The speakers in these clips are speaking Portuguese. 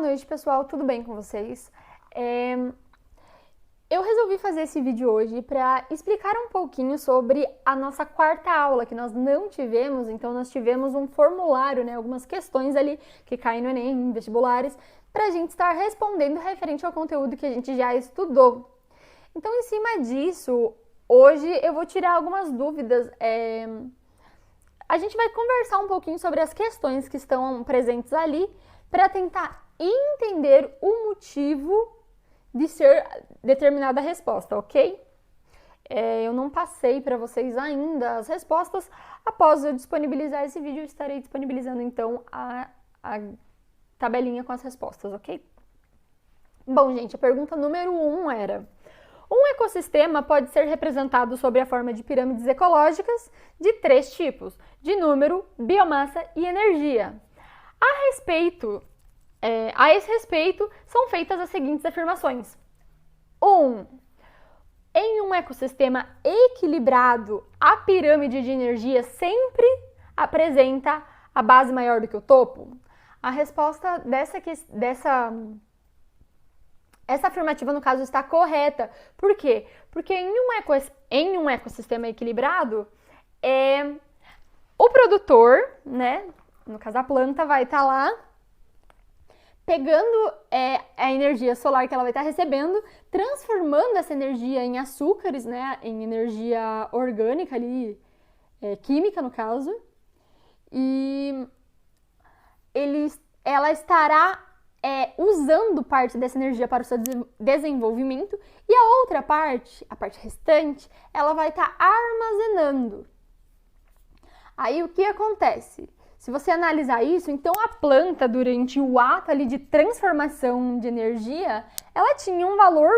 noite, pessoal, tudo bem com vocês? Eu resolvi fazer esse vídeo hoje para explicar um pouquinho sobre a nossa quarta aula, que nós não tivemos, então nós tivemos um formulário, né, algumas questões ali que caem no Enem, em vestibulares, para a gente estar respondendo referente ao conteúdo que a gente já estudou. Então, em cima disso, hoje eu vou tirar algumas dúvidas. A gente vai conversar um pouquinho sobre as questões que estão presentes ali para tentar entender o motivo de ser determinada resposta, ok? Eu não passei para vocês ainda as respostas. Após eu disponibilizar esse vídeo, eu estarei disponibilizando então a tabelinha com as respostas, ok? Bom, gente, a pergunta número 1 era: um ecossistema pode ser representado sob a forma de pirâmides ecológicas de 3 tipos, de número, biomassa e energia. A esse respeito, são feitas as seguintes afirmações. 1. Em um ecossistema equilibrado, a pirâmide de energia sempre apresenta a base maior do que o topo? A resposta essa afirmativa, no caso, está correta. Por quê? Porque em um ecossistema equilibrado, o produtor, né, no caso a planta, vai estar lá pegando a energia solar que ela vai estar recebendo, transformando essa energia em açúcares, né, em energia orgânica ali, química no caso, e ela estará usando parte dessa energia para o seu desenvolvimento, e a outra parte, a parte restante, ela vai estar armazenando. Aí o que acontece? Se você analisar isso, então a planta, durante o ato ali de transformação de energia, ela tinha um valor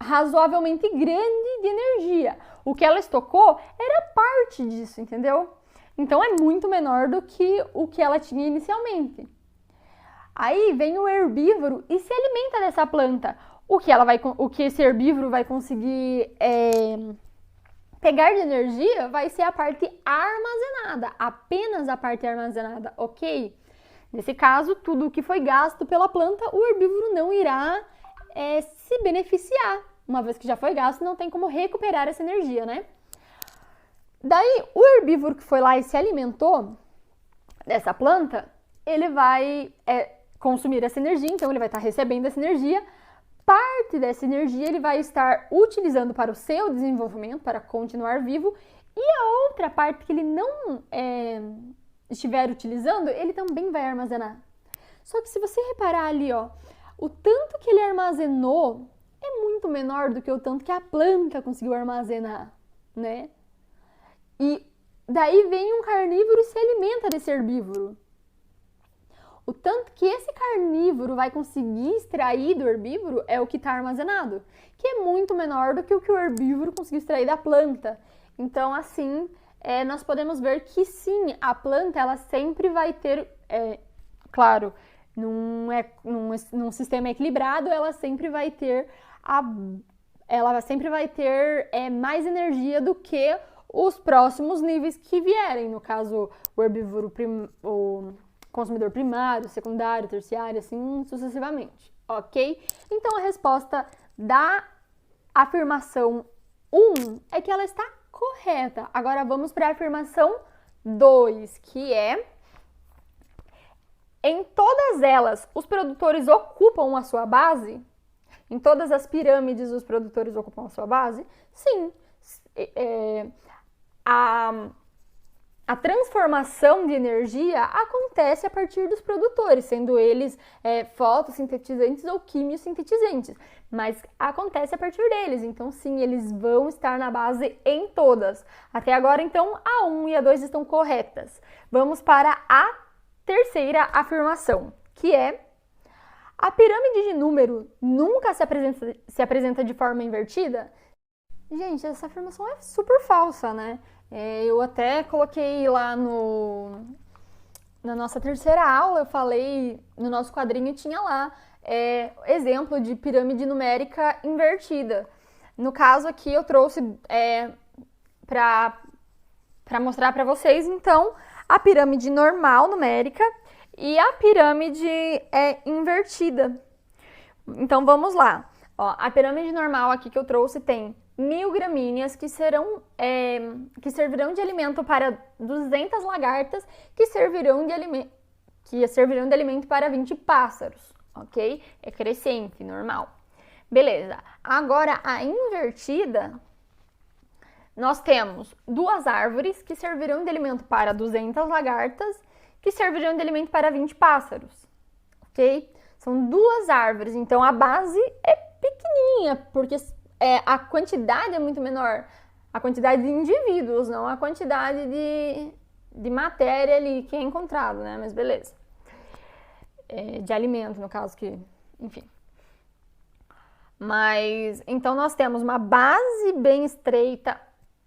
razoavelmente grande de energia. O que ela estocou era parte disso, entendeu? Então é muito menor do que o que ela tinha inicialmente. Aí vem o herbívoro e se alimenta dessa planta. O que esse herbívoro vai conseguir pegar de energia vai ser a parte armazenada, apenas a parte armazenada, ok? Nesse caso, tudo o que foi gasto pela planta, o herbívoro não irá se beneficiar. Uma vez que já foi gasto, não tem como recuperar essa energia, né? Daí, o herbívoro que foi lá e se alimentou dessa planta, ele vai consumir essa energia, então ele vai estar recebendo essa energia. Parte dessa energia ele vai estar utilizando para o seu desenvolvimento, para continuar vivo, e a outra parte que ele não estiver utilizando, ele também vai armazenar. Só que se você reparar ali, ó, o tanto que ele armazenou é muito menor do que o tanto que a planta conseguiu armazenar, né? E daí vem um carnívoro e se alimenta desse herbívoro. O tanto que esse carnívoro vai conseguir extrair do herbívoro é o que está armazenado, que é muito menor do que o herbívoro conseguiu extrair da planta. Então, assim, nós podemos ver que sim, a planta ela sempre vai ter, claro, num sistema equilibrado, ela sempre vai ter mais energia do que os próximos níveis que vierem. No caso, o herbívoro consumidor primário, secundário, terciário, assim sucessivamente, ok? Então, a resposta da afirmação 1 é que ela está correta. Agora, vamos para a afirmação 2, que é: em todas elas, os produtores ocupam a sua base? Em todas as pirâmides, os produtores ocupam a sua base? Sim. A transformação de energia acontece a partir dos produtores, sendo eles fotossintetizantes ou quimiosintetizantes, mas acontece a partir deles, então sim, eles vão estar na base em todas. Até agora, então, a 1 e a 2 estão corretas. Vamos para a terceira afirmação, que é: a pirâmide de número nunca se apresenta de forma invertida? Gente, essa afirmação é super falsa, né? Eu até coloquei lá na nossa terceira aula, eu falei, no nosso quadrinho tinha lá exemplo de pirâmide numérica invertida. No caso aqui eu trouxe para mostrar para vocês, então, a pirâmide normal numérica e a pirâmide é invertida. Então, vamos lá. Ó, a pirâmide normal aqui que eu trouxe tem 1000 gramíneas que servirão de alimento para 200 lagartas que servirão de alimento para 20 pássaros, ok? É crescente, normal. Beleza. Agora, a invertida, nós temos 2 árvores que servirão de alimento para 200 lagartas que servirão de alimento para 20 pássaros, ok? São 2 árvores, então a base é pequenininha, porque a quantidade é muito menor. A quantidade de indivíduos, não a quantidade de matéria ali que é encontrado, né? Mas beleza. De alimento, no caso, que, enfim. Mas, então nós temos uma base bem estreita,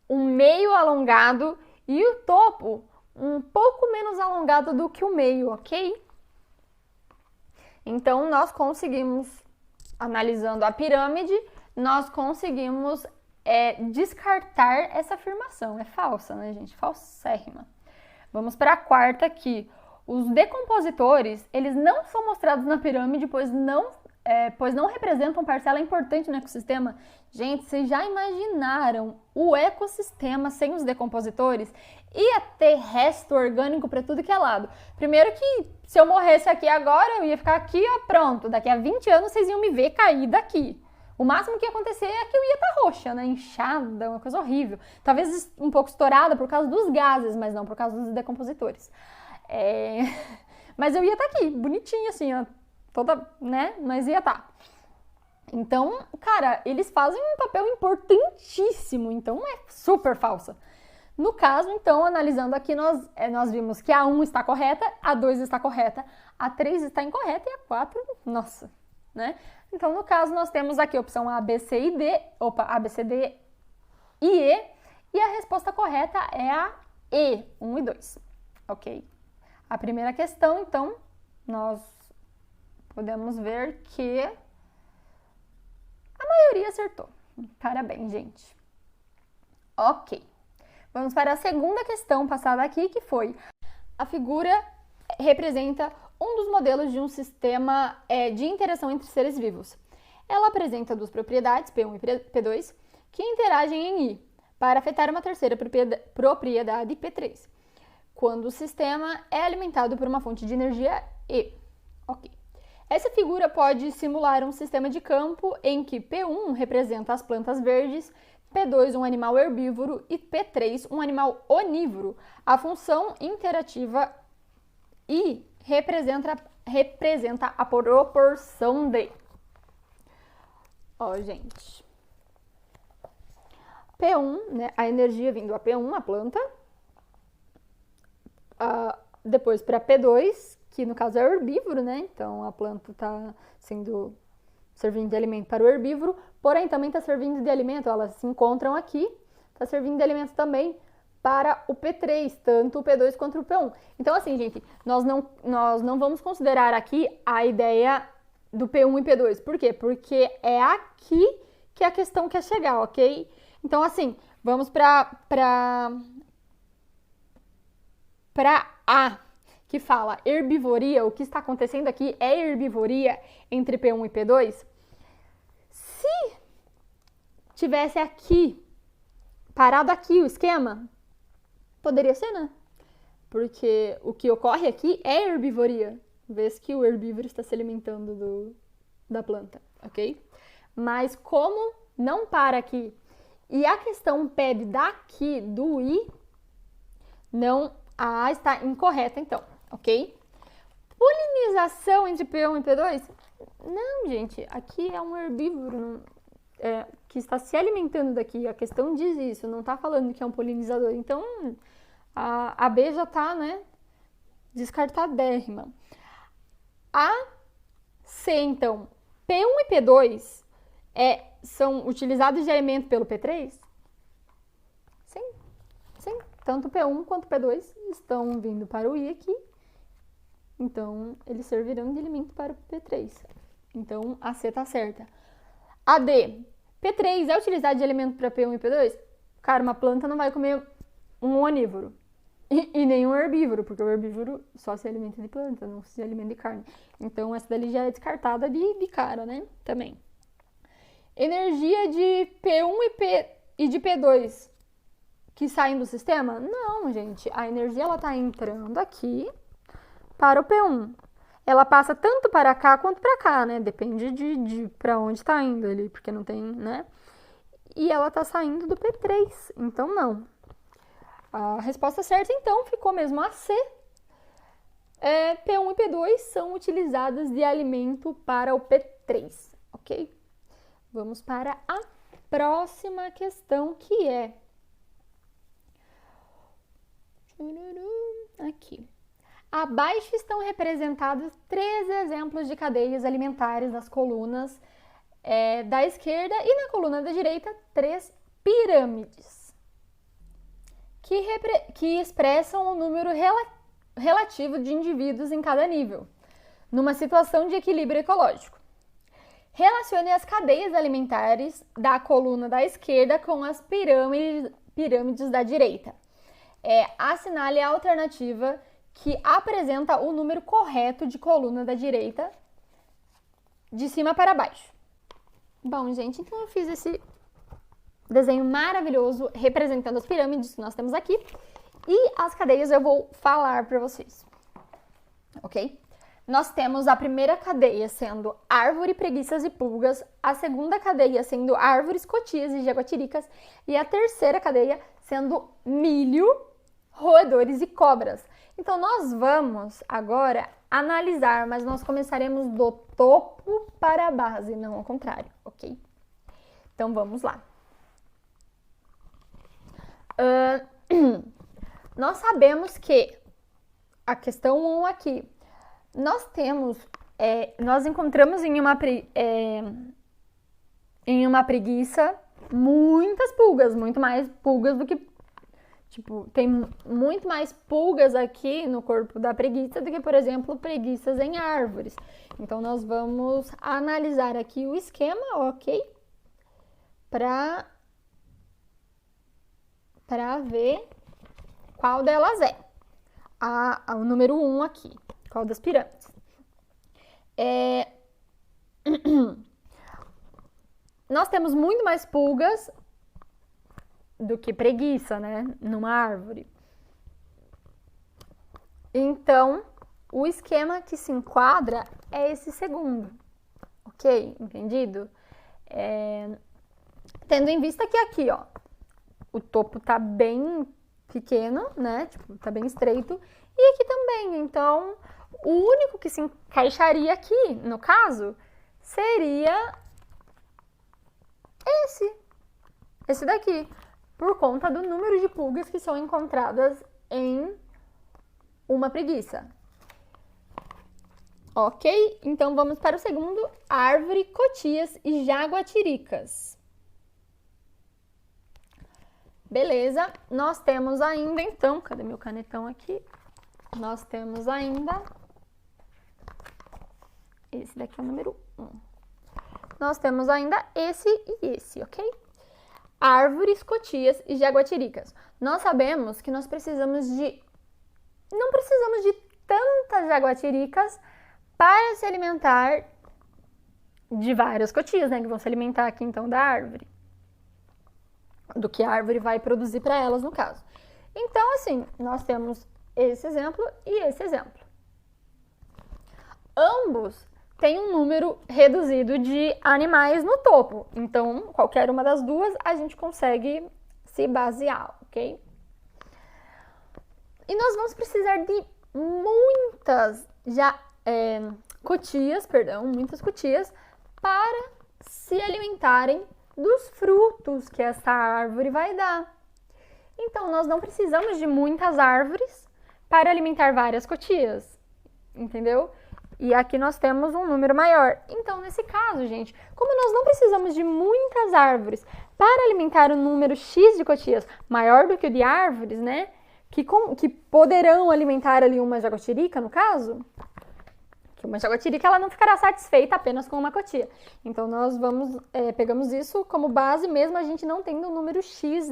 um meio alongado e o topo um pouco menos alongado do que o meio, ok? Então, nós conseguimos, analisando a pirâmide, nós conseguimos descartar essa afirmação. É falsa, né, gente? Falsérrima. Vamos para a quarta aqui. Os decompositores, eles não são mostrados na pirâmide, pois não representam parcela importante no ecossistema. Gente, vocês já imaginaram o ecossistema sem os decompositores? Ia ter resto orgânico para tudo que é lado. Primeiro que se eu morresse aqui agora, eu ia ficar aqui, ó, pronto. Daqui a 20 anos vocês iam me ver cair daqui. O máximo que ia acontecer é que eu ia estar roxa, né? Inchada, uma coisa horrível. Talvez um pouco estourada por causa dos gases, mas não por causa dos decompositores. Mas eu ia estar aqui, bonitinha assim, ó. Toda, né? Mas ia estar. Então, cara, eles fazem um papel importantíssimo. Então, é super falsa. No caso, então, analisando aqui, nós vimos que a 1 está correta, a 2 está correta, a 3 está incorreta e a 4, nossa, né? Então, no caso, nós temos aqui a opção A, B, C e D. Opa, A, B, C, D e E. E a resposta correta é a E, 1 e 2. Ok? A primeira questão, então, nós podemos ver que a maioria acertou. Parabéns, gente. Ok. Vamos para a segunda questão passada aqui, que foi: a figura representa um dos modelos de um sistema de interação entre seres vivos. Ela apresenta 2 propriedades, P1 e P2, que interagem em I, para afetar uma terceira propriedade, P3, quando o sistema é alimentado por uma fonte de energia E. Ok. Essa figura pode simular um sistema de campo em que P1 representa as plantas verdes, P2 um animal herbívoro e P3 um animal onívoro. A função interativa I representa a proporção de... Ó, gente. P1, né, a energia vindo a P1, a planta. Depois para P2, que no caso é herbívoro, né? Então a planta está servindo de alimento para o herbívoro, porém também está servindo de alimento, elas se encontram aqui, está servindo de alimento também para o P3, tanto o P2 quanto o P1. Então, assim, gente, nós não vamos considerar aqui a ideia do P1 e P2. Por quê? Porque é aqui que a questão quer chegar, ok? Então, assim, vamos para A, que fala herbivoria. O que está acontecendo aqui é herbivoria entre P1 e P2. Se tivesse aqui, parado aqui o esquema, poderia ser, né? Porque o que ocorre aqui é herbivoria, vez que o herbívoro está se alimentando da planta, ok? Mas como não para aqui e a questão pede daqui do I, não, a A está incorreta então, ok? Polinização entre P1 e P2? Não, gente, aqui é um herbívoro que está se alimentando daqui. A questão diz isso, não está falando que é um polinizador. Então, a B já está, né, descartadérrima. A C, então, P1 e P2 são utilizados de alimento pelo P3? Sim, sim. Tanto P1 quanto P2 estão vindo para o I aqui. Então, eles servirão de alimento para o P3. Então, a C está certa. A D, P3 é utilizado de alimento para P1 e P2? Cara, uma planta não vai comer um onívoro. E nenhum herbívoro, porque o herbívoro só se alimenta de planta, não se alimenta de carne. Então, essa dali já é descartada de cara, né? Também. Energia de P1 e de P2 que saem do sistema? Não, gente. A energia, ela tá entrando aqui para o P1. Ela passa tanto para cá quanto para cá, né? Depende de para onde tá indo ali, porque não tem, né? E ela tá saindo do P3, então não. A resposta certa, então, ficou mesmo a C. P1 e P2 são utilizadas de alimento para o P3, ok? Vamos para a próxima questão, que é... Aqui. Abaixo estão representados 3 exemplos de cadeias alimentares nas colunas da esquerda e na coluna da direita, 3 pirâmides que expressam o número relativo de indivíduos em cada nível, numa situação de equilíbrio ecológico. Relacione as cadeias alimentares da coluna da esquerda com as pirâmides da direita. Assinale a alternativa que apresenta o número correto de coluna da direita, de cima para baixo. Bom, gente, então eu fiz esse desenho maravilhoso representando as pirâmides que nós temos aqui. E as cadeias eu vou falar para vocês, ok? Nós temos a primeira cadeia sendo árvore, preguiças e pulgas, a segunda cadeia sendo árvores, cotias e jaguatiricas, e a terceira cadeia sendo milho, roedores e cobras. Então, nós vamos agora analisar, mas nós começaremos do topo para a base, não ao contrário, ok? Então, vamos lá. Nós sabemos que a questão 1 aqui, nós encontramos em uma preguiça muitas pulgas, muito mais pulgas do que, tem muito mais pulgas aqui no corpo da preguiça do que, por exemplo, preguiças em árvores. Então, nós vamos analisar aqui o esquema, ok? Para ver qual delas é. O número 1 aqui, qual das pirâmides. Nós temos muito mais pulgas do que preguiça, né? Numa árvore. Então, o esquema que se enquadra é esse segundo. Ok? Entendido? Tendo em vista que aqui, ó, o topo tá bem pequeno, né? Tá bem estreito. E aqui também. Então, o único que se encaixaria aqui, no caso, seria esse daqui, por conta do número de pulgas que são encontradas em uma preguiça. Ok? Então, vamos para o segundo, árvore, cotias e jaguatiricas. Beleza, nós temos ainda, então, cadê meu canetão aqui? Nós temos ainda, esse daqui é o número 1. Nós temos ainda esse e esse, ok? Árvores, cotias e jaguatiricas. Nós sabemos que não precisamos de tantas jaguatiricas para se alimentar de várias cotias, né? Que vão se alimentar aqui, então, da árvore. Do que a árvore vai produzir para elas, no caso. Então, assim, nós temos esse exemplo e esse exemplo. Ambos têm um número reduzido de animais no topo. Então, qualquer uma das duas, a gente consegue se basear, ok? E nós vamos precisar de muitas cotias para se alimentarem dos frutos que essa árvore vai dar. Então, nós não precisamos de muitas árvores para alimentar várias cotias, entendeu? E aqui nós temos um número maior. Então, nesse caso, gente, como nós não precisamos de muitas árvores para alimentar um número X de cotias maior do que o de árvores, né? Que poderão alimentar ali uma jaguatirica, no caso, que uma jaguatirica ela não ficará satisfeita apenas com uma cotia. Então, nós pegamos isso como base, mesmo a gente não tendo um número X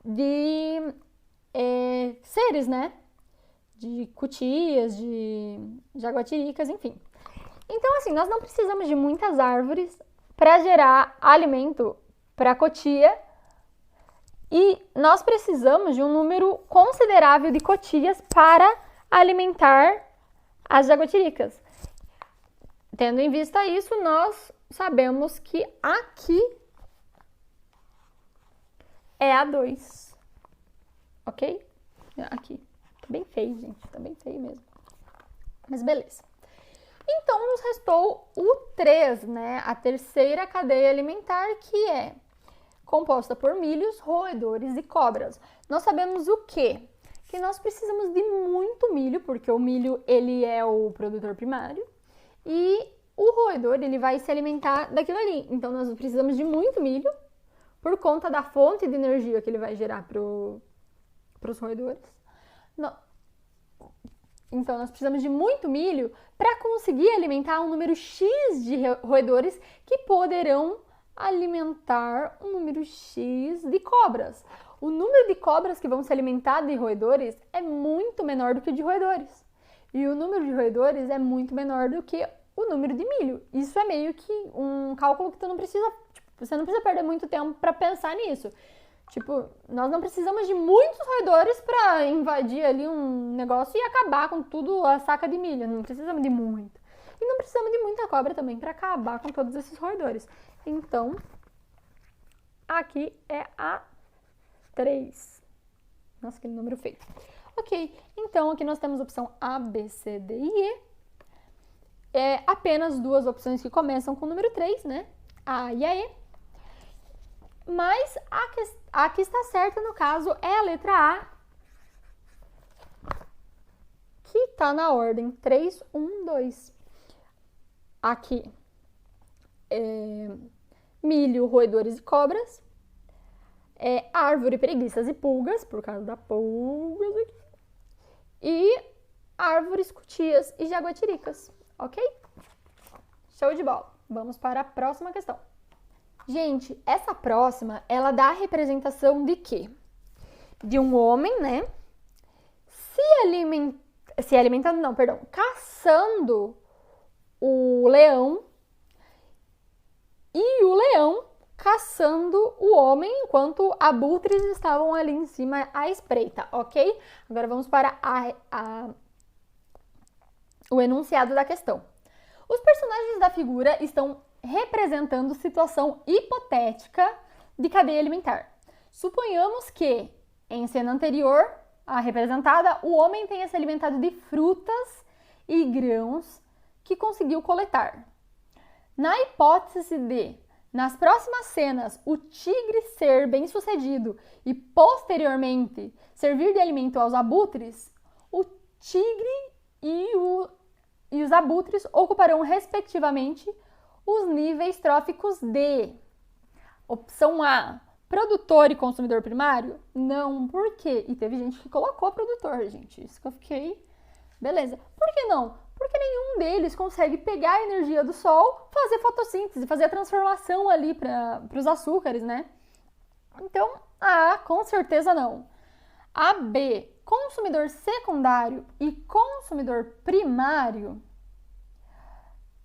de seres, né? De cutias, de jaguatiricas, enfim. Então, assim, nós não precisamos de muitas árvores para gerar alimento para a cotia e nós precisamos de um número considerável de cotias para alimentar as jaguatiricas. Tendo em vista isso, nós sabemos que aqui é A2, ok? Aqui. Tá bem feio, gente. Tá bem feio mesmo. Mas beleza. Então, nos restou o 3, né? A terceira cadeia alimentar, que é composta por milhos, roedores e cobras. Nós sabemos o quê? Que nós precisamos de muito milho, porque o milho, ele é o produtor primário. E o roedor, ele vai se alimentar daquilo ali. Então, nós precisamos de muito milho, por conta da fonte de energia que ele vai gerar para os roedores. Então, nós precisamos de muito milho para conseguir alimentar um número X de roedores que poderão alimentar um número X de cobras. O número de cobras que vão se alimentar de roedores é muito menor do que o de roedores. E o número de roedores é muito menor do que o número de milho. Isso é meio que um cálculo que você não precisa perder muito tempo para pensar nisso. Tipo, nós não precisamos de muitos roedores para invadir ali um negócio e acabar com tudo a saca de milho. Não precisamos de muito. E não precisamos de muita cobra também para acabar com todos esses roedores. Então, aqui é a 3. Nossa, aquele número feio. Ok, então aqui nós temos a opção A, B, C, D e E. É apenas duas opções que começam com o número 3, né? A e a E. Mas a que está certa, no caso, é a letra A, que está na ordem 3, 1, 2. Aqui, milho, roedores e cobras. Árvore, preguiças e pulgas, por causa da pulgas aqui. E árvores, cutias e jaguatiricas, ok? Show de bola. Vamos para a próxima questão. Gente, essa próxima, ela dá a representação de quê? De um homem, né? Caçando o leão e o leão caçando o homem enquanto abutres estavam ali em cima à espreita, ok? Agora vamos para o enunciado da questão. Os personagens da figura estão representando situação hipotética de cadeia alimentar. Suponhamos que, em cena anterior, a representada, o homem tenha se alimentado de frutas e grãos que conseguiu coletar. Na hipótese de, nas próximas cenas, o tigre ser bem-sucedido e, posteriormente, servir de alimento aos abutres, o tigre e os abutres ocuparão, respectivamente, os níveis tróficos de opção A, produtor e consumidor primário? Não, por quê? E teve gente que colocou produtor, gente. Isso que eu fiquei... Beleza. Por que não? Porque nenhum deles consegue pegar a energia do sol, fazer fotossíntese, fazer a transformação ali para os açúcares, né? Então, A, com certeza não. A, B, consumidor secundário e consumidor primário?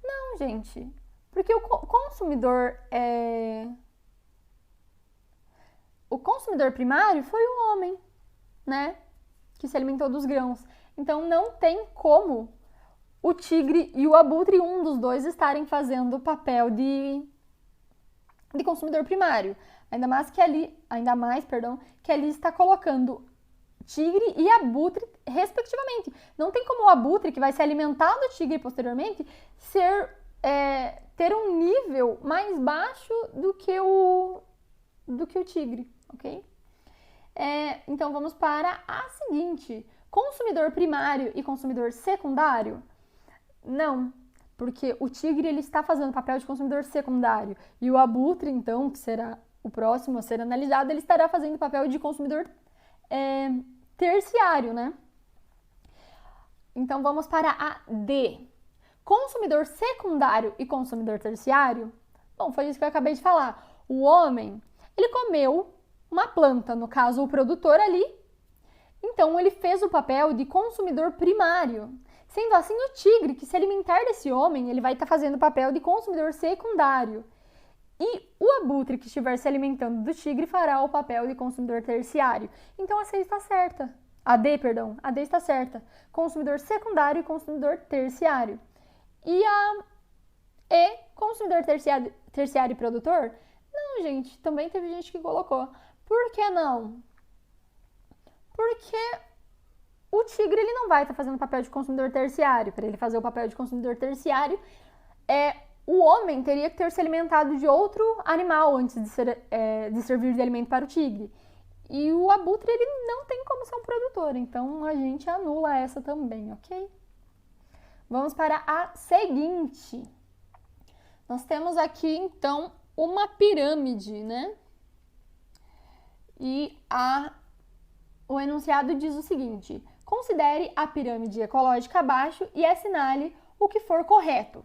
Não, gente. Porque o consumidor primário foi o homem, né? Que se alimentou dos grãos. Então, não tem como o tigre e o abutre, um dos dois, estarem fazendo o papel de consumidor primário. Ainda mais que ali está colocando tigre e abutre, respectivamente. Não tem como o abutre, que vai se alimentar do tigre posteriormente, ter um nível mais baixo do que o tigre, ok? Então, vamos para a seguinte. Consumidor primário e consumidor secundário? Não, porque o tigre ele está fazendo papel de consumidor secundário e o abutre, então, que será o próximo a ser analisado, ele estará fazendo papel de consumidor terciário, né? Então, vamos para a D. Consumidor secundário e consumidor terciário? Bom, foi isso que eu acabei de falar. O homem, ele comeu uma planta, no caso o produtor ali, Então, ele fez o papel de consumidor primário. Sendo assim, o tigre, que se alimentar desse homem, ele vai estar fazendo o papel de consumidor secundário. E o abutre que estiver se alimentando do tigre fará o papel de consumidor terciário. Então, a C está certa. A D está certa. Consumidor secundário e consumidor terciário. E a E, consumidor terciário e produtor? Não, gente, também teve gente que colocou. Por que não? Porque o tigre ele não vai estar fazendo o papel de consumidor terciário. Para ele fazer o papel de consumidor terciário, o homem teria que ter se alimentado de outro animal antes de servir de alimento para o tigre. E o abutre ele não tem como ser um produtor, então a gente anula essa também, ok? Vamos para a seguinte. Nós temos aqui, então, uma pirâmide, né? E o enunciado diz o seguinte: considere a pirâmide ecológica abaixo e assinale o que for correto.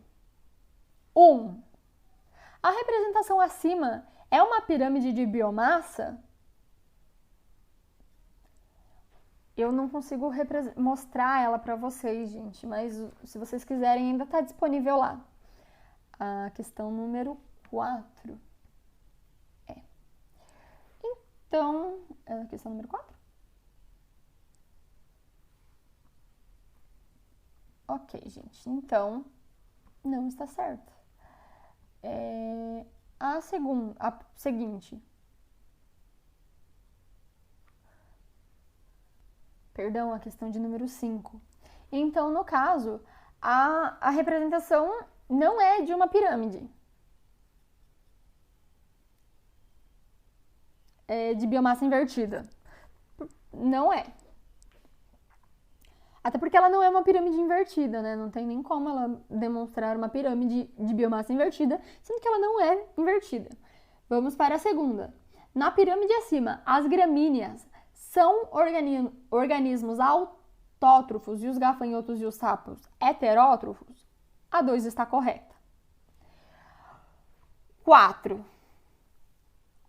1. A representação acima é uma pirâmide de biomassa? Eu não consigo mostrar ela para vocês, gente, mas se vocês quiserem, ainda está disponível lá. A questão número 4. Então, a questão número 4? Ok, gente. Então, não está certo. A seguinte. Perdão, a questão de número 5. Então, no caso, a representação não é de uma pirâmide. De biomassa invertida. Não é. Até porque ela não é uma pirâmide invertida, né? Não tem nem como ela demonstrar uma pirâmide de biomassa invertida, sendo que ela não é invertida. Vamos para a segunda. Na pirâmide acima, as gramíneas são organismos autótrofos e os gafanhotos e os sapos heterótrofos? A 2 está correta. 4.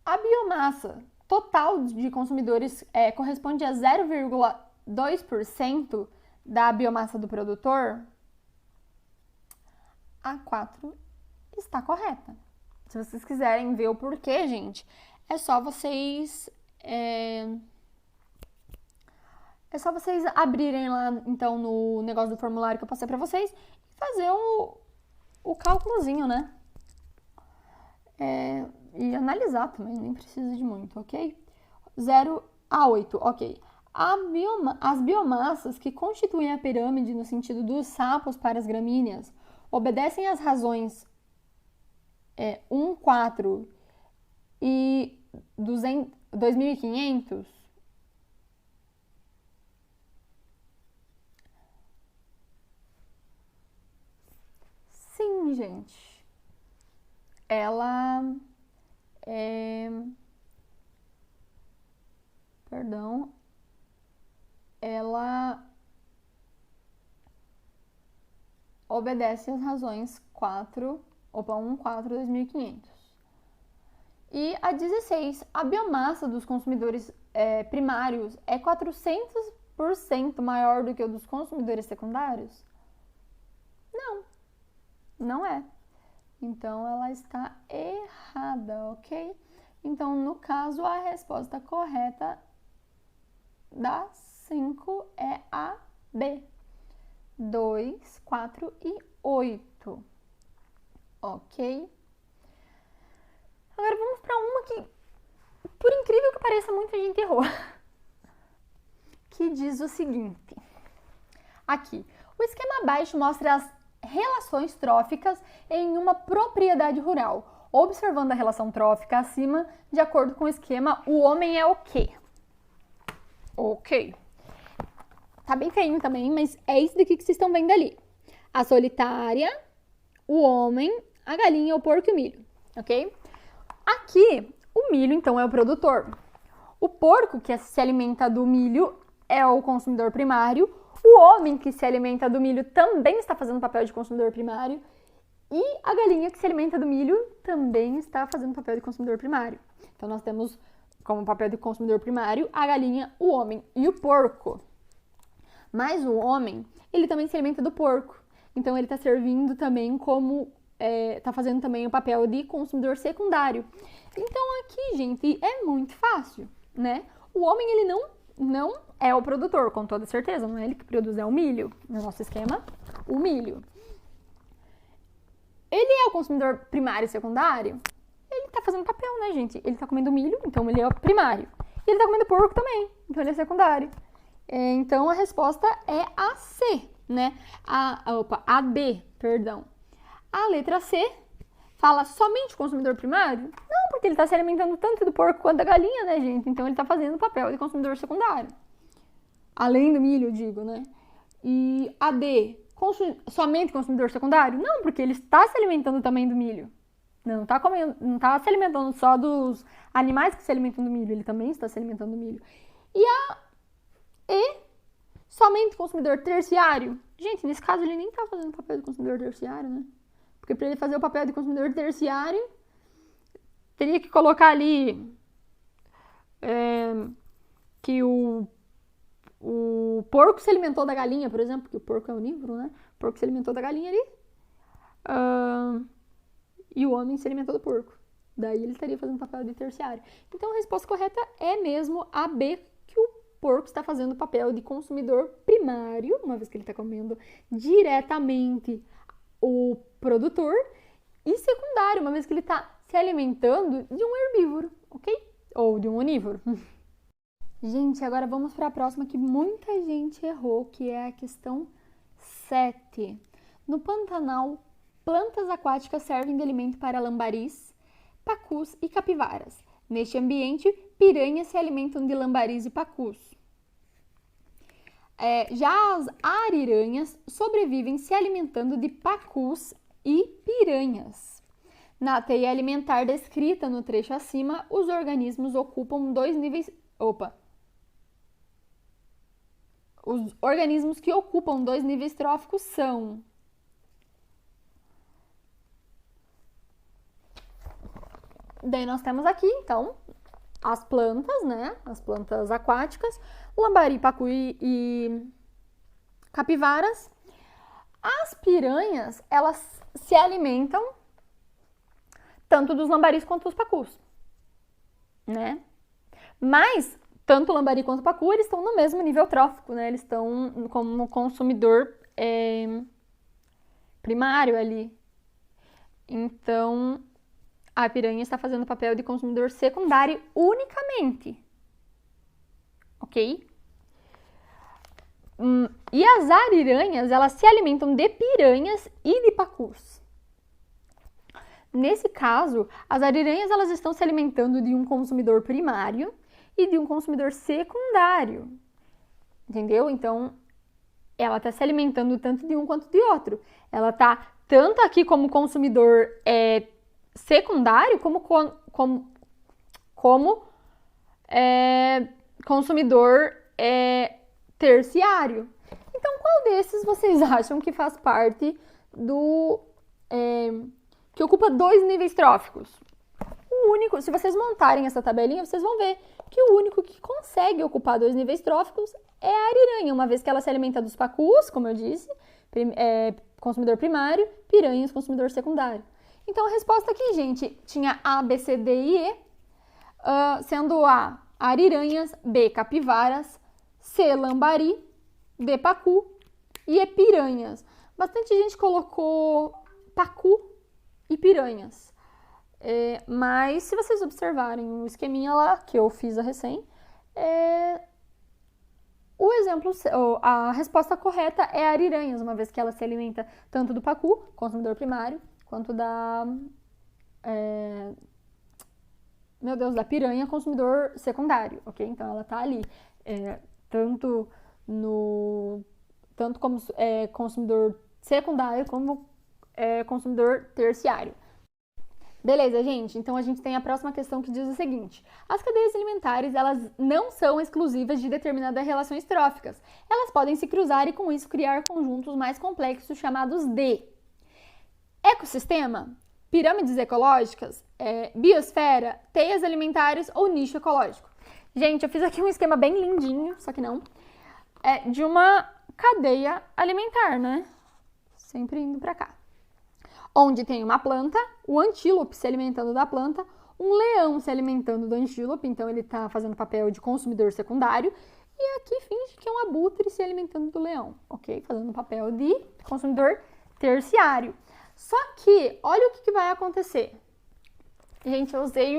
A biomassa total de consumidores corresponde a 0,2% da biomassa do produtor? A 4 está correta. Se vocês quiserem ver o porquê, gente, é só vocês abrirem lá, então, no negócio do formulário que eu passei pra vocês e fazer o cálculozinho, né? E analisar também, nem precisa de muito, ok? 0 a 8, ok. As biomassas que constituem a pirâmide no sentido dos sapos para as gramíneas obedecem às razões 1, 4 e 2.500? Sim, gente. Ela ela obedece às razões 1, 4, 2.500. E a 16, a biomassa dos consumidores primários é 400% maior do que o dos consumidores secundários? Não, não é. Então, ela está errada, ok? Então, no caso, a resposta correta da 5 é a B. 2, 4 e 8. Ok? Agora, vamos para uma que, por incrível que pareça, muita gente errou. Que diz o seguinte. Aqui, o esquema abaixo mostra as relações tróficas em uma propriedade rural, observando a relação trófica acima, de acordo com o esquema, o homem é o quê? Ok. Tá bem feinho também, mas é isso daqui que vocês estão vendo ali. A solitária, o homem, a galinha, o porco e o milho, ok? Aqui, o milho, então, é o produtor. O porco, que se alimenta do milho, é o consumidor primário. O homem que se alimenta do milho também está fazendo papel de consumidor primário. E a galinha que se alimenta do milho também está fazendo papel de consumidor primário. Então, nós temos como papel de consumidor primário, a galinha, o homem e o porco. Mas o homem, ele também se alimenta do porco. Então, ele está servindo também como... tá fazendo também o papel de consumidor secundário. Então, aqui, gente, é muito fácil, né? O homem, ele não é o produtor, com toda certeza. Não é ele que produz, é o milho. No nosso esquema, o milho. Ele é o consumidor primário e secundário? Ele tá fazendo papel, né, gente? Ele tá comendo milho, então ele é o primário. E ele tá comendo porco também, então ele é secundário. Então, a resposta é a C, né? A B, perdão. A letra C fala somente consumidor primário? Não, porque ele está se alimentando tanto do porco quanto da galinha, né, gente? Então, ele está fazendo o papel de consumidor secundário. Além do milho, eu digo, né? E a D, somente consumidor secundário? Não, porque ele está se alimentando também do milho. Não está se alimentando só dos animais que se alimentam do milho, ele também está se alimentando do milho. E a E, somente consumidor terciário? Gente, nesse caso ele nem está fazendo o papel de consumidor terciário, né? Porque para ele fazer o papel de consumidor terciário, teria que colocar ali que o porco se alimentou da galinha, por exemplo, porque o porco é onívoro, né? O porco se alimentou da galinha ali. E o homem se alimentou do porco. Daí ele estaria fazendo papel de terciário. Então a resposta correta é mesmo a B, que o porco está fazendo o papel de consumidor primário, uma vez que ele está comendo diretamente o produtor, e secundário, uma vez que ele está se alimentando de um herbívoro, ok? Ou de um onívoro. Gente, agora vamos para a próxima que muita gente errou, que é a questão 7. No Pantanal, plantas aquáticas servem de alimento para lambaris, pacus e capivaras. Neste ambiente, piranhas se alimentam de lambaris e pacus. Já as ariranhas sobrevivem se alimentando de pacus e piranhas. Na teia alimentar descrita no trecho acima, os organismos ocupam dois níveis... Os organismos que ocupam dois níveis tróficos são... Daí nós temos aqui, então, as plantas, né? As plantas aquáticas, lambari, pacu e capivaras. As piranhas, elas se alimentam tanto dos lambaris quanto dos pacus, né? Mas, tanto o lambari quanto o pacu, eles estão no mesmo nível trófico, né? Eles estão como consumidor primário ali. Então... a piranha está fazendo o papel de consumidor secundário unicamente. Ok? E as ariranhas, elas se alimentam de piranhas e de pacus. Nesse caso, as ariranhas, elas estão se alimentando de um consumidor primário e de um consumidor secundário. Entendeu? Então, ela está se alimentando tanto de um quanto de outro. Ela está tanto aqui como consumidor secundário como consumidor terciário. Então, qual desses vocês acham que faz parte do... que ocupa dois níveis tróficos? O único, se vocês montarem essa tabelinha, vocês vão ver que o único que consegue ocupar dois níveis tróficos é a ariranha, uma vez que ela se alimenta dos pacus, como eu disse, consumidor primário, piranhas, consumidor secundário. Então, a resposta aqui, gente, tinha A, B, C, D e E, sendo A, ariranhas, B, capivaras, C, lambari, D, pacu e E, piranhas. Bastante gente colocou pacu e piranhas. Mas, se vocês observarem o esqueminha lá, que eu fiz a recém, o exemplo, a resposta correta é ariranhas, uma vez que ela se alimenta tanto do pacu, consumidor primário, quanto da piranha, consumidor secundário, ok? Então, ela tá ali, tanto como consumidor secundário, como consumidor terciário. Beleza, gente? Então, a gente tem a próxima questão que diz o seguinte. As cadeias alimentares, elas não são exclusivas de determinadas relações tróficas. Elas podem se cruzar e, com isso, criar conjuntos mais complexos chamados de ecossistema, pirâmides ecológicas, biosfera, teias alimentares ou nicho ecológico. Gente, eu fiz aqui um esquema bem lindinho, só que não, de uma cadeia alimentar, né? Sempre indo para cá. Onde tem uma planta, o antílope se alimentando da planta, um leão se alimentando do antílope, então ele está fazendo papel de consumidor secundário, e aqui finge que é um abutre se alimentando do leão, ok? Fazendo papel de consumidor terciário. Só que, olha o que vai acontecer. Gente, eu usei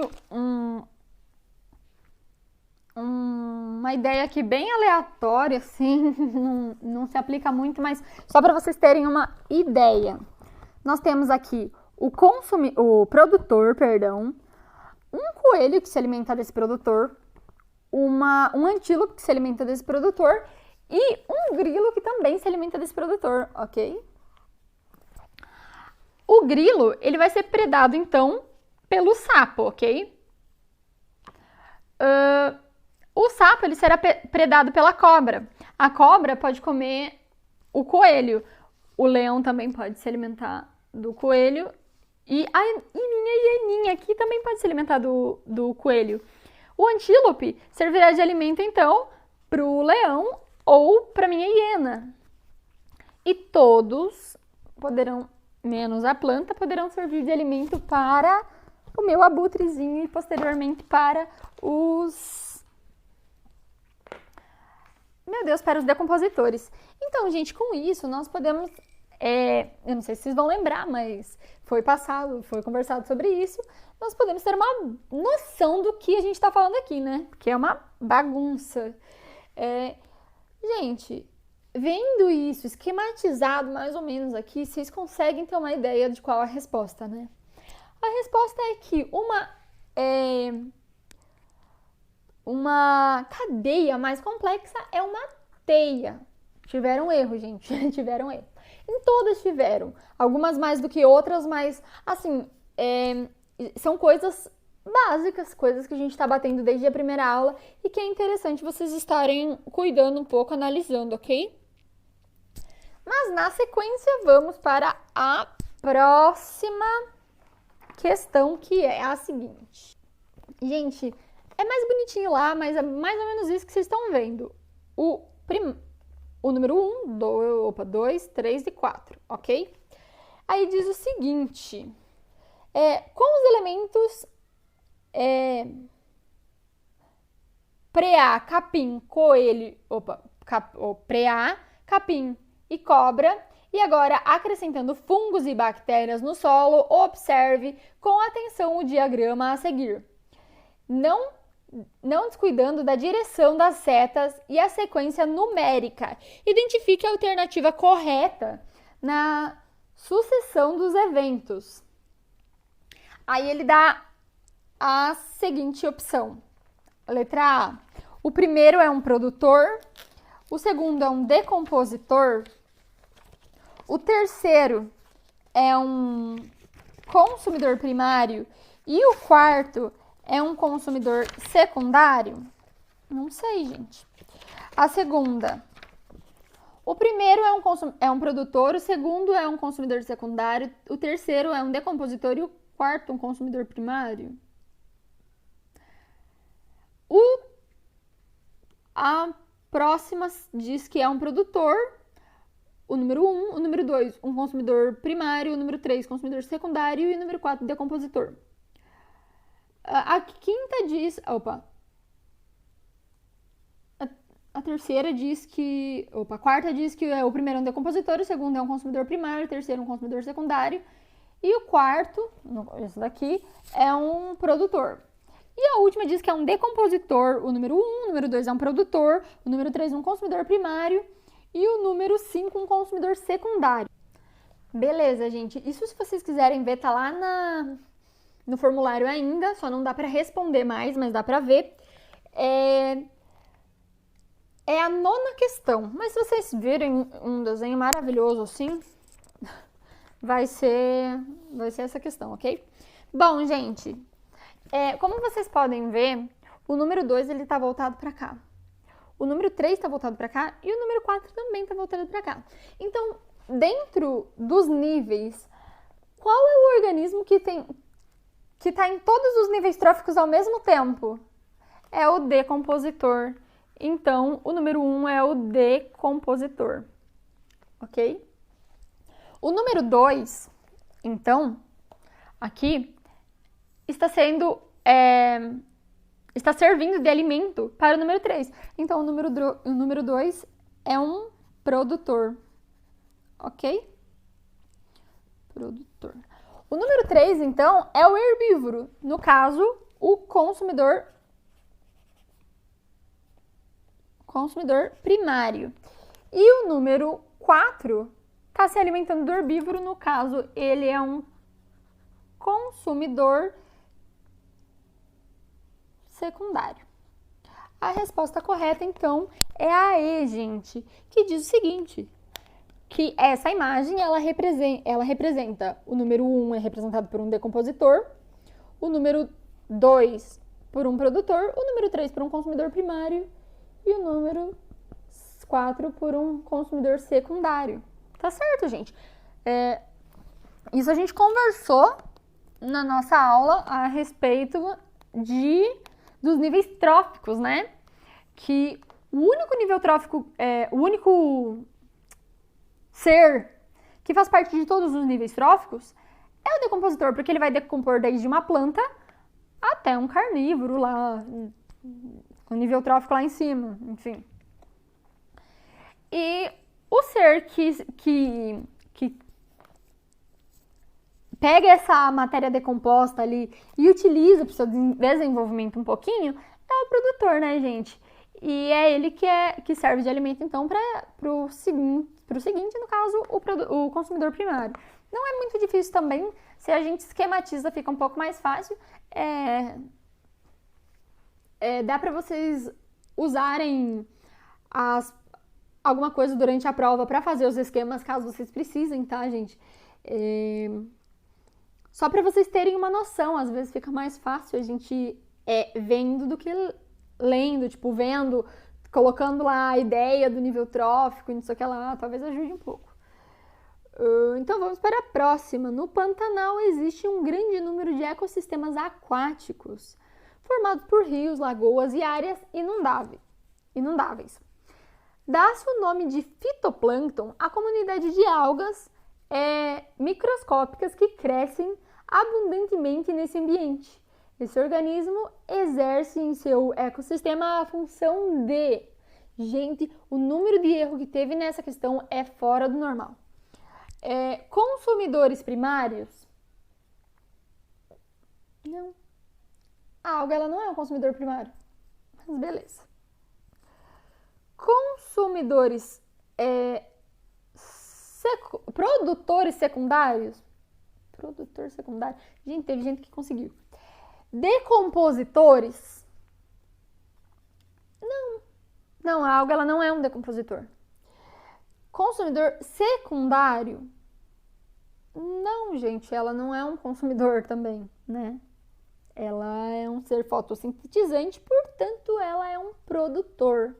uma ideia aqui bem aleatória, assim, não se aplica muito, mas só para vocês terem uma ideia. Nós temos aqui o produtor, um coelho que se alimenta desse produtor, um antílope que se alimenta desse produtor e um grilo que também se alimenta desse produtor, ok? O grilo, ele vai ser predado, então, pelo sapo, ok? O sapo, ele será predado pela cobra. A cobra pode comer o coelho. O leão também pode se alimentar do coelho. E a minha hieninha aqui também pode se alimentar do coelho. O antílope servirá de alimento, então, para o leão ou para minha hiena. E todos poderão, menos a planta, poderão servir de alimento para o meu abutrezinho e posteriormente para para os decompositores. Então, gente, com isso nós podemos, eu não sei se vocês vão lembrar, mas foi conversado sobre isso, nós podemos ter uma noção do que a gente está falando aqui, né? Que é uma bagunça. Gente, vendo isso esquematizado mais ou menos aqui, vocês conseguem ter uma ideia de qual é a resposta, né? A resposta é que uma cadeia mais complexa é uma teia. Tiveram erro, gente. Tiveram erro. Em todas tiveram. Algumas mais do que outras, mas, assim, são coisas básicas, coisas que a gente está batendo desde a primeira aula e que é interessante vocês estarem cuidando um pouco, analisando, ok? Mas, na sequência, vamos para a próxima questão, que é a seguinte. Gente, é mais bonitinho lá, mas é mais ou menos isso que vocês estão vendo. O número 1, 2, 3 e 4, ok? Aí diz o seguinte, com os elementos preá, capim, coelho, preá, capim e cobra, e agora acrescentando fungos e bactérias no solo, observe com atenção o diagrama a seguir. Não descuidando da direção das setas e a sequência numérica. Identifique a alternativa correta na sucessão dos eventos. Aí ele dá a seguinte opção. Letra A. O primeiro é um produtor. O segundo é um decompositor. O terceiro é um consumidor primário. E o quarto é um consumidor secundário? Não sei, gente. A segunda. O primeiro é um produtor, o segundo é um consumidor secundário, o terceiro é um decompositor e o quarto um consumidor primário? A próxima diz que é um produtor, o número 1, o número 2, um consumidor primário, o número 3, consumidor secundário e o número 4, decompositor. A quinta diz... A terceira diz que... a quarta diz que o primeiro é um decompositor, o segundo é um consumidor primário, o terceiro é um consumidor secundário e o quarto, esse daqui, é um produtor. E a última diz que é um decompositor, o número 1, o número 2 é um produtor, o número 3 um consumidor primário e o número 5 um consumidor secundário. Beleza, gente. Isso, se vocês quiserem ver, tá lá no formulário ainda, só não dá para responder mais, mas dá para ver. É a nona questão, mas se vocês virem um desenho maravilhoso assim, vai ser essa questão, ok? Bom, gente, como vocês podem ver, o número 2 ele tá voltado para cá. O número 3 está voltado para cá e o número 4 também está voltado para cá. Então, dentro dos níveis, Qual é o organismo que está em todos os níveis tróficos ao mesmo tempo? É o decompositor. Então, o número 1 é o decompositor. Ok? O número 2, então, aqui, está servindo de alimento para o número 3. Então, o número 2 é um produtor. Ok? Produtor. O número 3, então, é o herbívoro. No caso, o consumidor primário. E o número 4 está se alimentando do herbívoro. No caso, ele é um consumidor secundário. A resposta correta, então, é a E, gente, que diz o seguinte, que essa imagem, ela representa o número 1 é representado por um decompositor, o número 2 por um produtor, o número 3 por um consumidor primário e o número 4 por um consumidor secundário. Tá certo, gente? Isso a gente conversou na nossa aula a respeito dos níveis tróficos, né? Que o único nível trófico, o único ser que faz parte de todos os níveis tróficos é o decompositor, porque ele vai decompor desde uma planta até um carnívoro lá, o nível trófico lá em cima, enfim. E o ser que pega essa matéria decomposta ali e utiliza para o seu desenvolvimento um pouquinho é o produtor, né, gente? E é ele que serve de alimento, então, para o seguinte, no caso, o consumidor primário. Não é muito difícil também, se a gente esquematiza, fica um pouco mais fácil. Dá para vocês usarem alguma coisa durante a prova para fazer os esquemas, caso vocês precisem, tá, gente? Só para vocês terem uma noção, às vezes fica mais fácil a gente vendo do que lendo, tipo, vendo, colocando lá a ideia do nível trófico e não sei o que lá, talvez ajude um pouco. Então vamos para a próxima. No Pantanal existe um grande número de ecossistemas aquáticos, formados por rios, lagoas e áreas inundáveis. Dá-se o nome de fitoplâncton à comunidade de algas microscópicas que crescem abundantemente nesse ambiente. Esse organismo exerce em seu ecossistema a função de... Gente, o número de erro que teve nessa questão é fora do normal. Consumidores primários? Não. A alga, ela não é um consumidor primário. Mas beleza. Consumidores produtores secundários? Produtor secundário. Gente, teve gente que conseguiu. Decompositores? Não, a alga ela não é um decompositor. Consumidor secundário? Não, gente, ela não é um consumidor também, né? Ela é um ser fotossintetizante, portanto, ela é um produtor.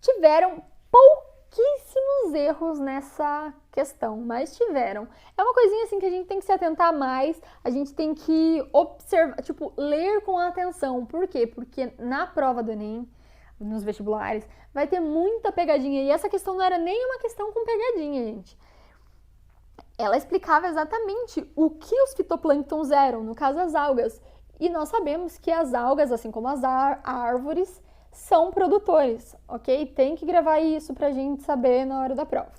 Tiveram pouquíssimos erros nessa questão, mas tiveram. É uma coisinha assim que a gente tem que se atentar mais, a gente tem que observar, ler com atenção. Por quê? Porque na prova do Enem, nos vestibulares, vai ter muita pegadinha. E essa questão não era nem uma questão com pegadinha, gente. Ela explicava exatamente o que os fitoplânctons eram, no caso as algas. E nós sabemos que as algas, assim como as árvores, são produtores, ok? Tem que gravar isso pra gente saber na hora da prova.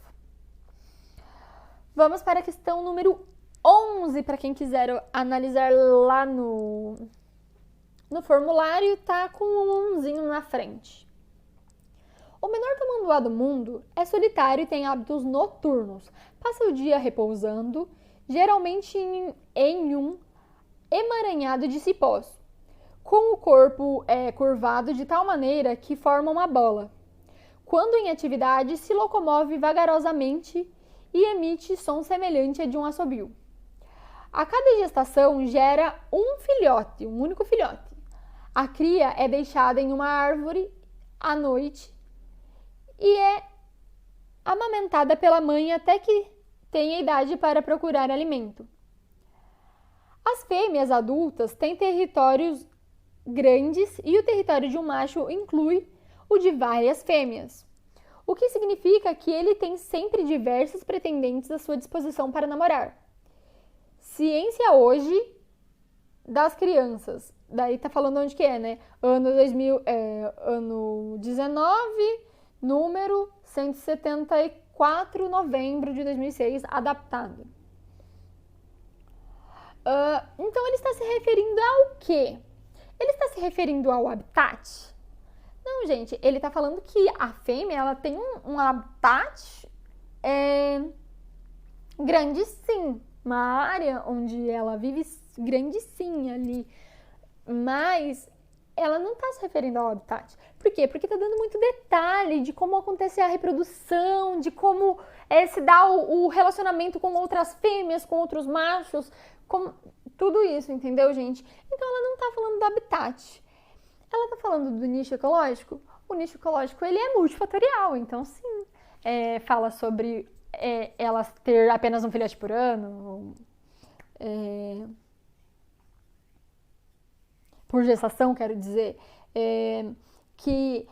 Vamos para a questão número 11, para quem quiser analisar lá no formulário, tá com um 1zinho na frente. O menor tamanduá do mundo é solitário e tem hábitos noturnos. Passa o dia repousando, geralmente em um emaranhado de cipós, com o corpo curvado de tal maneira que forma uma bola. Quando em atividade, se locomove vagarosamente e emite som semelhante a de um assobio. A cada gestação gera um único filhote. A cria é deixada em uma árvore à noite e é amamentada pela mãe até que tenha idade para procurar alimento. As fêmeas adultas têm territórios grandes e o território de um macho inclui o de várias fêmeas, o que significa que ele tem sempre diversos pretendentes à sua disposição para namorar. Ciência hoje das crianças. Daí tá falando onde que é, né? Ano 2000, ano 19, número 174, novembro de 2006, adaptado. Então ele está se referindo ao quê? Ele está se referindo ao habitat? Não, gente, ele está falando que a fêmea ela tem um habitat grande sim, uma área onde ela vive grande sim ali, mas ela não está se referindo ao habitat. Por quê? Porque está dando muito detalhe de como acontece a reprodução, de como se dá o relacionamento com outras fêmeas, com outros machos, tudo isso, entendeu, gente? Então ela não está falando do habitat. Ela está falando do nicho ecológico. O nicho ecológico ele é multifatorial, então sim, fala sobre elas ter apenas um filhote por ano, por gestação, quero dizer, que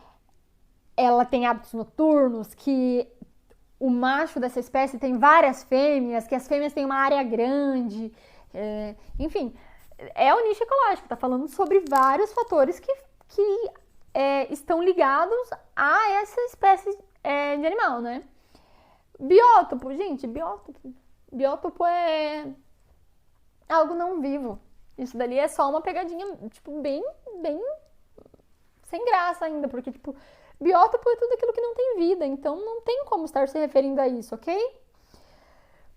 ela tem hábitos noturnos, que o macho dessa espécie tem várias fêmeas, que as fêmeas têm uma área grande, enfim, é o nicho ecológico, está falando sobre vários fatores que estão ligados a essa espécie de animal, né? Biótopo, gente, biótopo é algo não vivo. Isso dali é só uma pegadinha, tipo, bem sem graça ainda, porque, tipo, biótopo é tudo aquilo que não tem vida, então não tem como estar se referindo a isso, ok?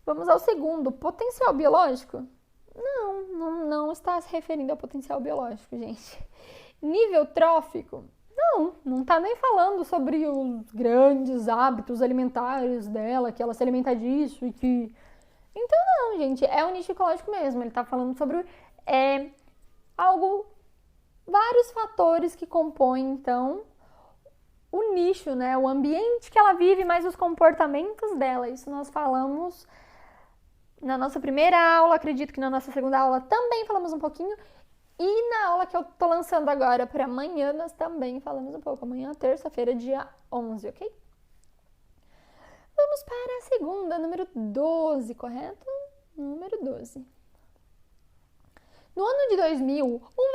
Vamos ao segundo, potencial biológico? Não está se referindo ao potencial biológico, gente. Nível trófico? Não está nem falando sobre os grandes hábitos alimentares dela, que ela se alimenta disso e que... Então não, gente, é um nicho ecológico mesmo, ele está falando sobre vários fatores que compõem, então, o nicho, né? O ambiente que ela vive, mais os comportamentos dela. Isso nós falamos na nossa primeira aula, acredito que na nossa segunda aula também falamos um pouquinho. E na aula que eu tô lançando agora para amanhã, nós também falamos um pouco. Amanhã, terça-feira, dia 11, ok? Vamos para a segunda, número 12, correto? Número 12. No ano de 2000, um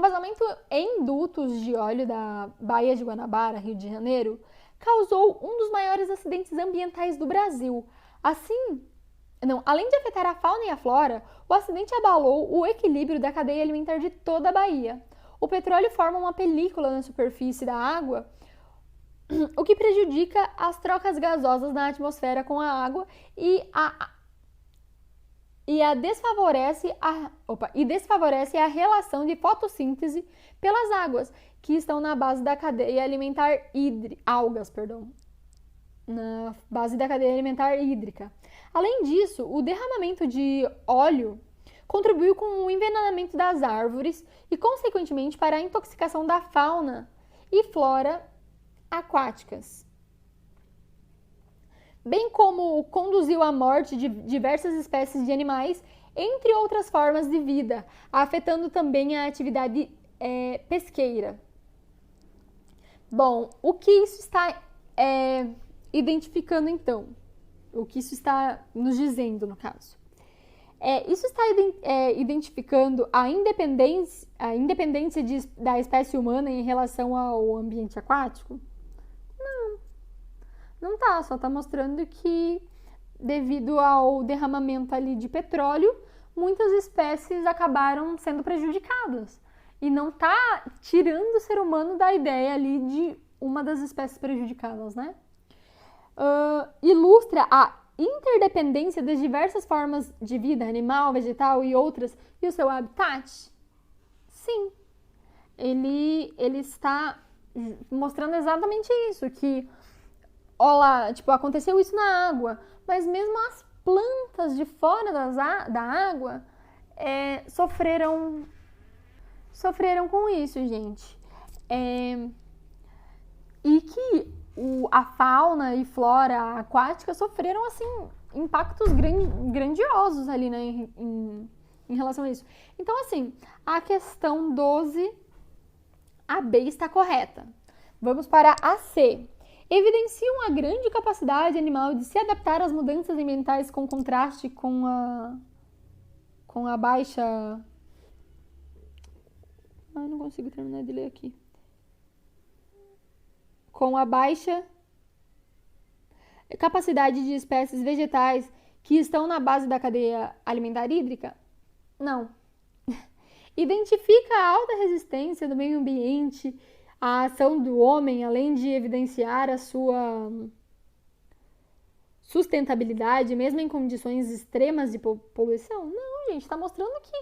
vazamento em dutos de óleo da Baía de Guanabara, Rio de Janeiro, causou um dos maiores acidentes ambientais do Brasil. Além de afetar a fauna e a flora, o acidente abalou o equilíbrio da cadeia alimentar de toda a Bahia. O petróleo forma uma película na superfície da água, o que prejudica as trocas gasosas na atmosfera com a água desfavorece a relação de fotossíntese pelas águas, que estão na base da cadeia alimentar na base da cadeia alimentar hídrica. Além disso, o derramamento de óleo contribuiu com o envenenamento das árvores e, consequentemente, para a intoxicação da fauna e flora aquáticas, bem como conduziu à morte de diversas espécies de animais, entre outras formas de vida, afetando também a atividade pesqueira. Bom, o que isso está identificando então? O que isso está nos dizendo, no caso? Isso está identificando a independência da espécie humana em relação ao ambiente aquático? Não tá, só tá mostrando que devido ao derramamento ali de petróleo, muitas espécies acabaram sendo prejudicadas. E não tá tirando o ser humano da ideia ali de uma das espécies prejudicadas, né? Ilustra a interdependência das diversas formas de vida, animal, vegetal e outras, e o seu habitat? Sim. Ele está mostrando exatamente isso, que aconteceu isso na água, mas mesmo as plantas de fora da água sofreram com isso, gente. E que a fauna e flora aquática sofreram, assim, impactos grandiosos ali, né, em relação a isso. Então, assim, a questão 12, a B está correta. Vamos para a C. Evidenciam a grande capacidade animal de se adaptar às mudanças ambientais com contraste com a baixa... Ai, não consigo terminar de ler aqui. Com a baixa capacidade de espécies vegetais que estão na base da cadeia alimentar hídrica? Não. Identifica a alta resistência do meio ambiente à ação do homem, além de evidenciar a sua sustentabilidade, mesmo em condições extremas de poluição? Não, gente, está mostrando que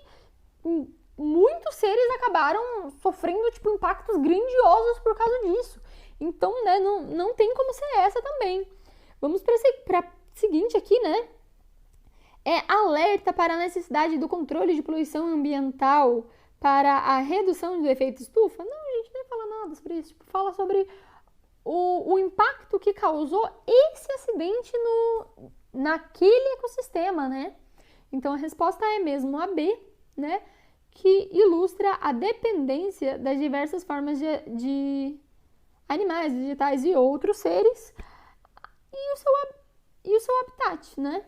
muitos seres acabaram sofrendo, tipo, impactos grandiosos por causa disso. Então, né, não tem como ser essa também. Vamos para a seguinte aqui, né? Alerta para a necessidade do controle de poluição ambiental para a redução do efeito estufa? Não, gente, nem fala nada sobre isso. Tipo, fala sobre o impacto que causou esse acidente naquele ecossistema, né? Então, a resposta é mesmo a B, né? Que ilustra a dependência das diversas formas de animais, vegetais e outros seres e o seu habitat, né?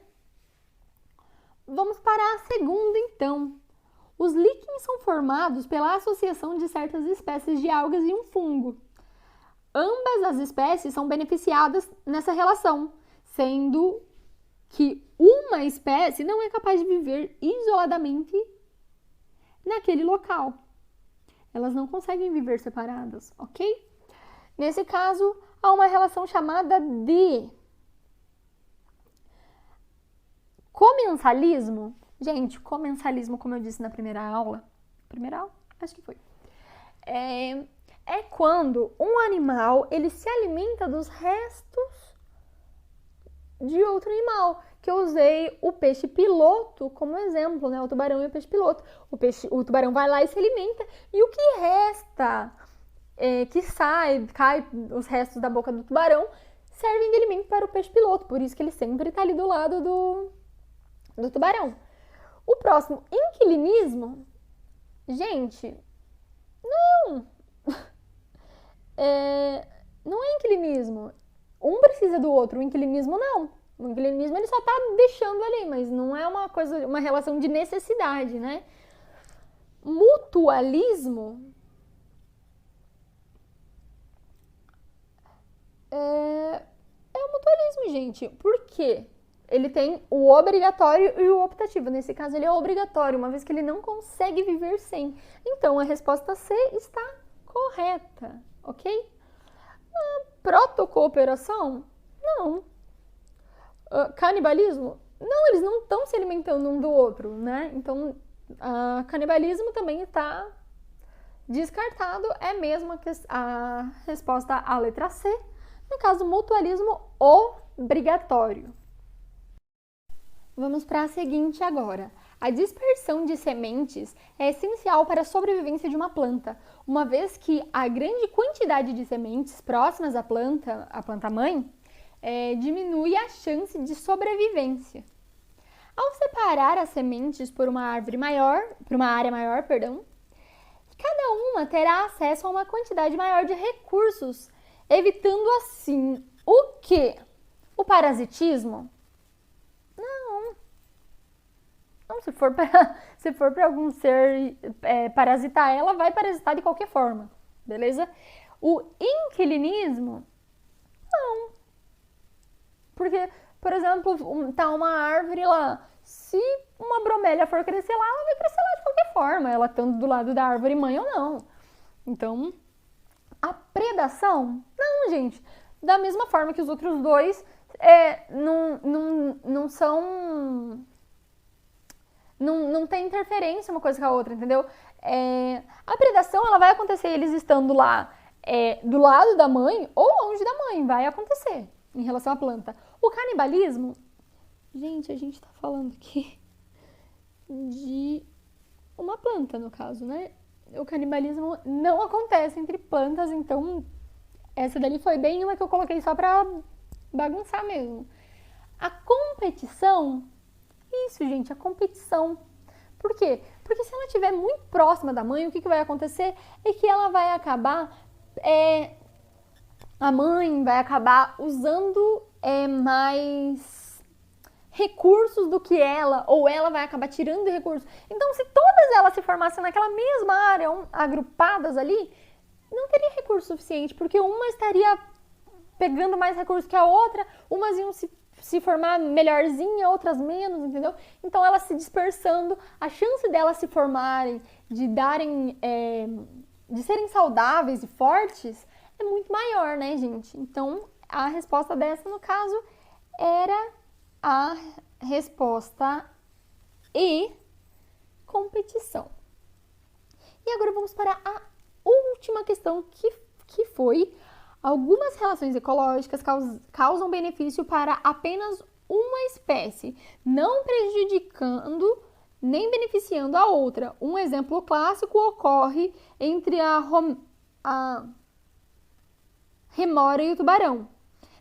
Vamos para a segunda, então. Os líquens são formados pela associação de certas espécies de algas e um fungo. Ambas as espécies são beneficiadas nessa relação, sendo que uma espécie não é capaz de viver isoladamente naquele local. Elas não conseguem viver separadas, ok? Nesse caso, há uma relação chamada de comensalismo. Gente, comensalismo, como eu disse na primeira aula, acho que foi, é quando um animal, ele se alimenta dos restos de outro animal, que eu usei o peixe piloto como exemplo, né? O tubarão e o peixe piloto. O tubarão vai lá e se alimenta, e o que resta, cai os restos da boca do tubarão, servem de alimento para o peixe piloto, por isso que ele sempre está ali do lado do tubarão. O próximo, inquilinismo, gente, não, não é inquilinismo. Um precisa do outro, o inquilinismo não. O inquilinismo ele só tá deixando ali, mas não é uma relação de necessidade, né? Mutualismo é o mutualismo, gente. Por quê? Ele tem o obrigatório e o optativo. Nesse caso, ele é obrigatório, uma vez que ele não consegue viver sem. Então, a resposta C está correta, ok? Protocooperação? Não. Canibalismo? Não, eles não estão se alimentando um do outro, né? Então, canibalismo também está descartado. É mesmo a resposta à letra C. No caso, mutualismo obrigatório. Vamos para a seguinte agora. A dispersão de sementes é essencial para a sobrevivência de uma planta, uma vez que a grande quantidade de sementes próximas à planta mãe, diminui a chance de sobrevivência. Ao separar as sementes por uma área maior, cada uma terá acesso a uma quantidade maior de recursos, evitando assim o quê? O parasitismo? Não, se for para algum ser parasitar ela, vai parasitar de qualquer forma, beleza? O inquilinismo? Não. Porque, por exemplo, tá uma árvore lá, se uma bromélia for crescer lá, ela vai crescer lá de qualquer forma, ela estando do lado da árvore mãe ou não. Então, a predação? Não, gente. Da mesma forma que os outros dois não são... Não tem interferência uma coisa com a outra, entendeu? A predação, ela vai acontecer eles estando lá do lado da mãe ou longe da mãe, vai acontecer em relação à planta. O canibalismo, gente, a gente tá falando aqui de uma planta, no caso, né? O canibalismo não acontece entre plantas, então essa dali foi bem uma que eu coloquei só pra bagunçar mesmo. A competição, isso, gente, a competição. Por quê? Porque se ela estiver muito próxima da mãe, o que vai acontecer é que ela vai acabar, a mãe vai acabar usando mais recursos do que ela, ou ela vai acabar tirando recursos. Então, se todas elas se formassem naquela mesma área, agrupadas ali, não teria recurso suficiente, porque uma estaria pegando mais recursos que a outra, umas iam se formar melhorzinha, outras menos, entendeu? Então, elas se dispersando, a chance delas se formarem, de darem, de serem saudáveis e fortes, é muito maior, né, gente? Então, a resposta dessa, no caso, era a resposta E, competição. E agora vamos para a última questão, que foi: algumas relações ecológicas causam benefício para apenas uma espécie, não prejudicando nem beneficiando a outra. Um exemplo clássico ocorre entre a rêmora e o tubarão.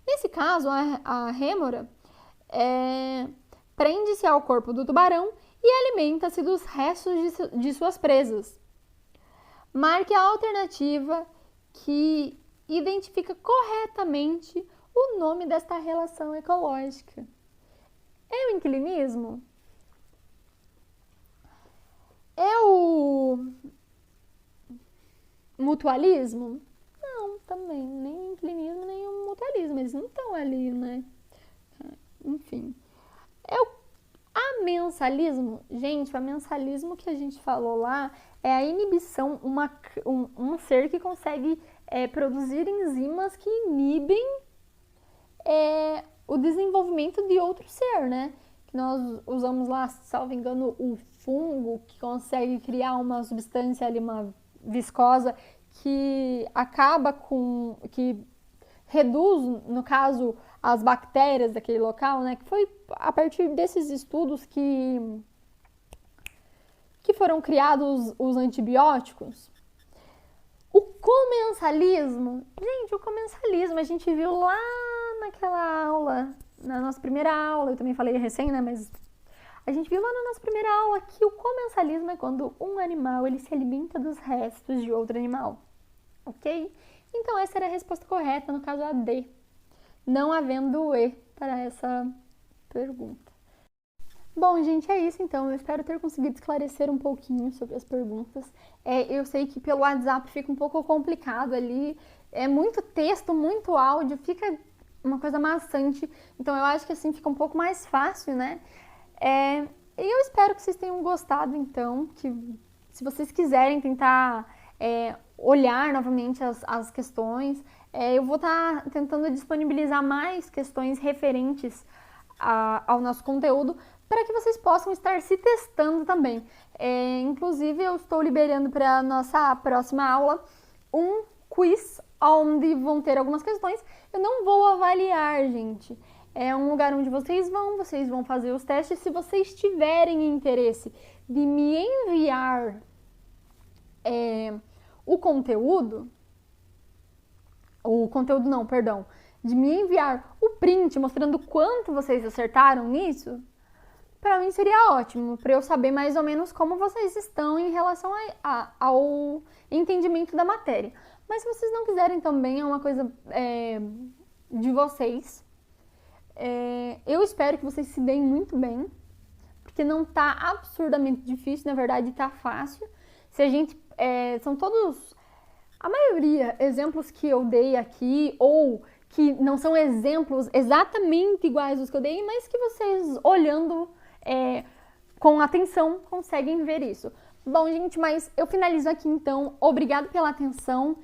Nesse caso, a rêmora prende-se ao corpo do tubarão e alimenta-se dos restos de suas presas. Marque a alternativa que identifica corretamente o nome desta relação ecológica. É o inclinismo? É o mutualismo? Não, também. Nem o inclinismo, nem o mutualismo. Eles não estão ali, né? Enfim. É o amensalismo? Gente, o amensalismo que a gente falou lá é a inibição, um ser que consegue produzir enzimas que inibem o desenvolvimento de outro ser, né? Que nós usamos lá, salvo engano, o fungo, que consegue criar uma substância ali, uma viscosa, que acaba que reduz, no caso, as bactérias daquele local, né? Que foi a partir desses estudos que foram criados os antibióticos. O comensalismo, gente, o comensalismo a gente viu lá naquela aula, na nossa primeira aula, eu também falei recém, né, mas a gente viu lá na nossa primeira aula que o comensalismo é quando um animal, ele se alimenta dos restos de outro animal, ok? Então essa era a resposta correta, no caso a D, não havendo o E para essa pergunta. Bom, gente, é isso então. Eu espero ter conseguido esclarecer um pouquinho sobre as perguntas. Eu sei que pelo WhatsApp fica um pouco complicado ali. É muito texto, muito áudio, fica uma coisa maçante. Então eu acho que assim fica um pouco mais fácil, né? Eu espero que vocês tenham gostado, então, que se vocês quiserem tentar olhar novamente as questões, eu vou estar tentando disponibilizar mais questões referentes ao nosso conteúdo, para que vocês possam estar se testando também. Inclusive, eu estou liberando para a nossa próxima aula um quiz, onde vão ter algumas questões. Eu não vou avaliar, gente. É um lugar onde vocês vão fazer os testes. Se vocês tiverem interesse de me enviar de me enviar o print mostrando quanto vocês acertaram nisso, para mim seria ótimo, para eu saber mais ou menos como vocês estão em relação ao entendimento da matéria. Mas se vocês não quiserem também, é uma coisa de vocês. Eu espero que vocês se deem muito bem, porque não tá absurdamente difícil, na verdade tá fácil. Se a gente, são todos, a maioria, exemplos que eu dei aqui, ou que não são exemplos exatamente iguais aos que eu dei, mas que vocês olhando com atenção conseguem ver isso. Bom, gente, mas eu finalizo aqui então. Obrigado pela atenção.